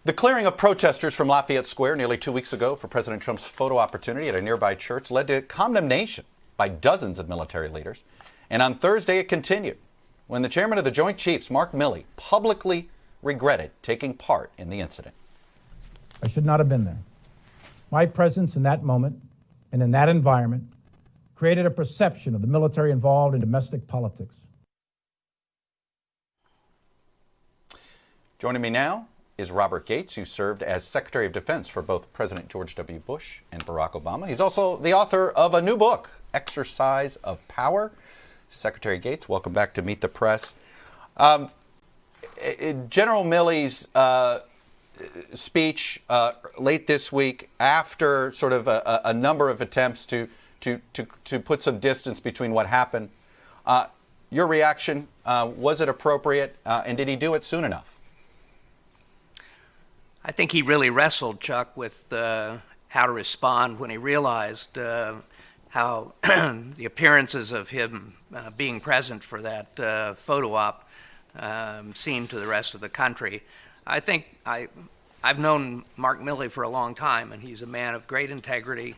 The clearing of protesters from Lafayette Square nearly 2 weeks ago for President Trump's photo opportunity at a nearby church led to condemnation by dozens of military leaders. And on Thursday, it continued when the chairman of the Joint Chiefs, Mark Milley, publicly regretted taking part in the incident. I should not have been there. My presence in that moment and in that environment created a perception of the military involved in domestic politics. Joining me now is Robert Gates, who served as Secretary of Defense for both President George W. Bush and Barack Obama. He's also the author of a new book, Exercise of Power. Secretary Gates, welcome back to Meet the Press. General Milley's speech late this week, after sort of a number of attempts to put some distance between what happened, your reaction, was it appropriate, and did he do it soon enough? I think he really wrestled, Chuck, with how to respond when he realized how the appearances of him being present for that photo op seemed to the rest of the country. I think I've known Mark Milley for a long time, and he's a man of great integrity,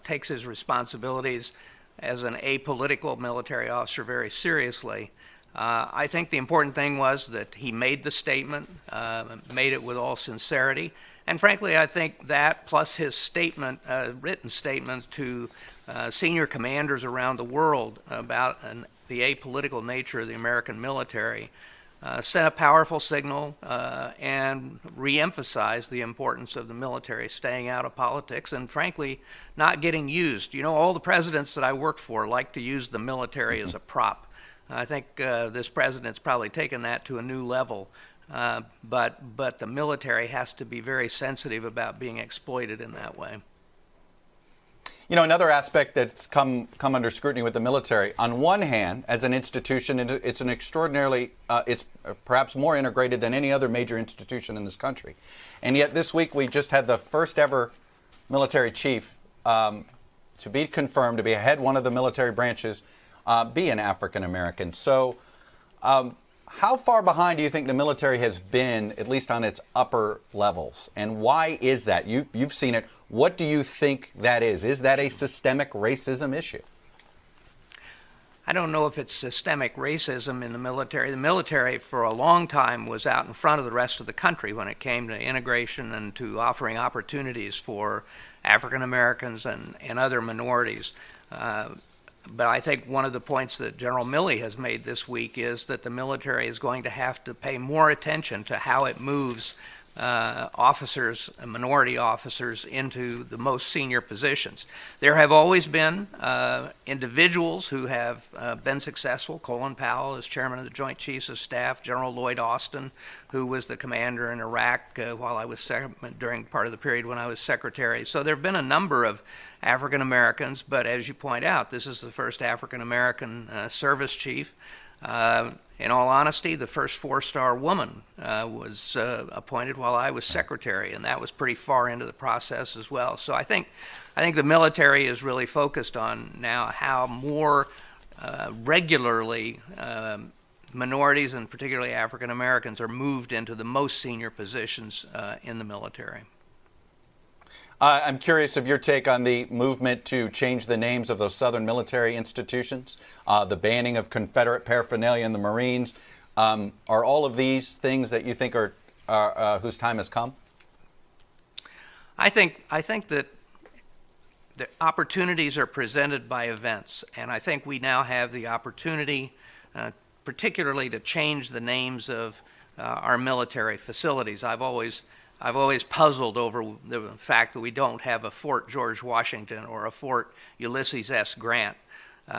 takes his responsibilities as an apolitical military officer very seriously. I think the important thing was that he made the statement, made it with all sincerity, and frankly, I think that plus his statement, written statement to senior commanders around the world about the apolitical nature of the American military sent a powerful signal and re-emphasized the importance of the military staying out of politics and frankly not getting used. You know, all the presidents that I worked for like to use the military as a prop. I think this president's probably taken that to a new level, but the military has to be very sensitive about being exploited in that way. You know, another aspect that's come under scrutiny with the military, on one hand, as an institution, it's an extraordinarily, it's perhaps more integrated than any other major institution in this country. And yet this week we just had the first ever military chief to be confirmed, to be head one of the military branches, be an African American. So how far behind do you think the military has been, at least on its upper levels? And why is that? You've seen it. What do you think that is? Is that a systemic racism issue? I don't know if it's systemic racism in the military. The military for a long time was out in front of the rest of the country when it came to integration and to offering opportunities for African Americans and other minorities. But I think one of the points that General Milley has made this week is that the military is going to have to pay more attention to how it moves officers, minority officers, into the most senior positions. There have always been individuals who have been successful. Colin Powell is chairman of the Joint Chiefs of Staff, General Lloyd Austin, who was the commander in Iraq while I was during part of the period when I was secretary. So there have been a number of African Americans, but as you point out, this is the first African American service chief. In all honesty, the first four-star woman was appointed while I was secretary, and that was pretty far into the process as well. So I think the military is really focused on now how more regularly minorities and particularly African Americans are moved into the most senior positions in the military. I'm curious of your take on the movement to change the names of those Southern military institutions, the banning of Confederate paraphernalia in the Marines. Are all of these things that you think are whose time has come? I think that the opportunities are presented by events, and I think we now have the opportunity, particularly to change the names of our military facilities. I've always puzzled over the fact that we don't have a Fort George Washington or a Fort Ulysses S. Grant.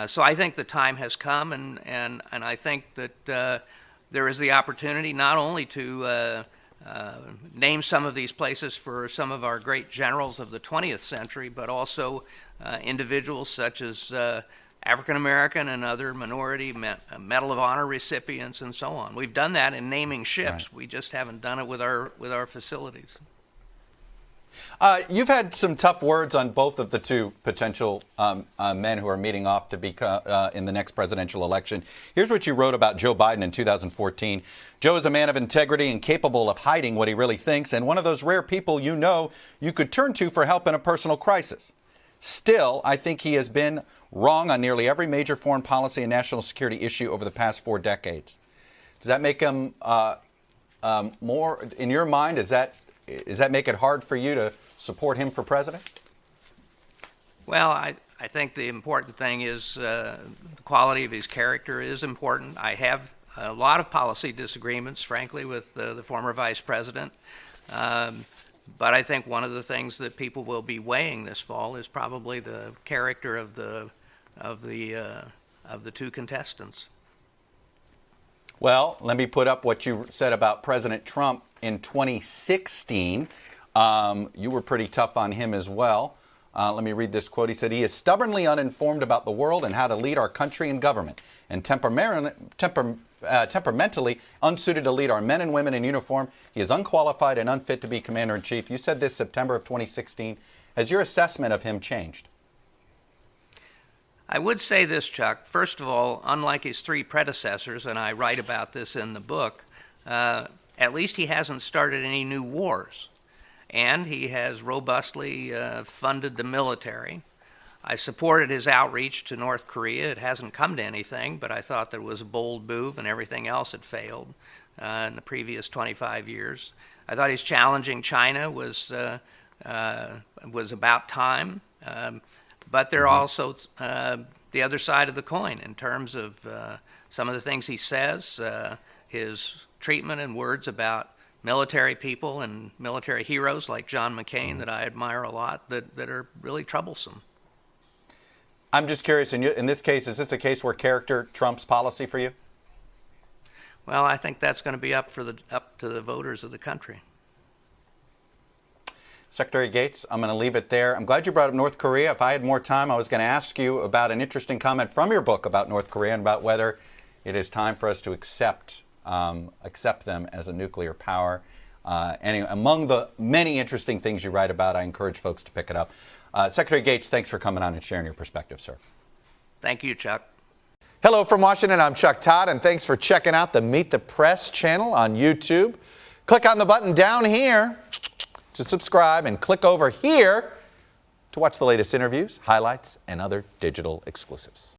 So I think the time has come, and I think that there is the opportunity not only to name some of these places for some of our great generals of the 20th century, but also individuals such as African American and other minority Medal of Honor recipients and so on. We've done that in naming ships. Right. We just haven't done it with our facilities. You've had some tough words on both of the two potential men who are meeting off to be in the next presidential election. Here's what you wrote about Joe Biden in 2014. Joe is a man of integrity and capable of hiding what he really thinks, and one of those rare people you could turn to for help in a personal crisis. Still, I think he has been wrong on nearly every major foreign policy and national security issue over the past 4 decades. Does that make him more, in your mind, does that make it hard for you to support him for president? Well, I think the important thing is the quality of his character is important. I have a lot of policy disagreements, frankly, with the former vice president. But I think one of the things that people will be weighing this fall is probably the character of the two contestants. Well, let me put up what you said about President Trump in 2016. You were pretty tough on him as well. Let me read this quote. He said, "He is stubbornly uninformed about the world and how to lead our country and government, and temperamentally unsuited to lead our men and women in uniform. He is unqualified and unfit to be commander-in-chief." You said this September of 2016. Has your assessment of him changed? I would say this, Chuck. First of all, unlike his 3 predecessors, and I write about this in the book, at least he hasn't started any new wars. And he has robustly funded the military. I supported his outreach to North Korea. It hasn't come to anything, but I thought there was a bold move, and everything else had failed in the previous 25 years. I thought his challenging China was about time. But there are also the other side of the coin in terms of some of the things he says, his treatment and words about military people and military heroes like John McCain that I admire a lot that are really troublesome. I'm just curious, in this case, is this a case where character trumps policy for you? Well, I think that's going to be up to the voters of the country. Secretary Gates, I'm going to leave it there. I'm glad you brought up North Korea. If I had more time, I was going to ask you about an interesting comment from your book about North Korea and about whether it is time for us to accept them as a nuclear power. Anyway, among the many interesting things you write about, I encourage folks to pick it up. Secretary Gates, thanks for coming on and sharing your perspective, sir. Thank you, Chuck. Hello from Washington. I'm Chuck Todd, and thanks for checking out the Meet the Press channel on YouTube. Click on the button down here to subscribe, and click over here to watch the latest interviews, highlights, and other digital exclusives.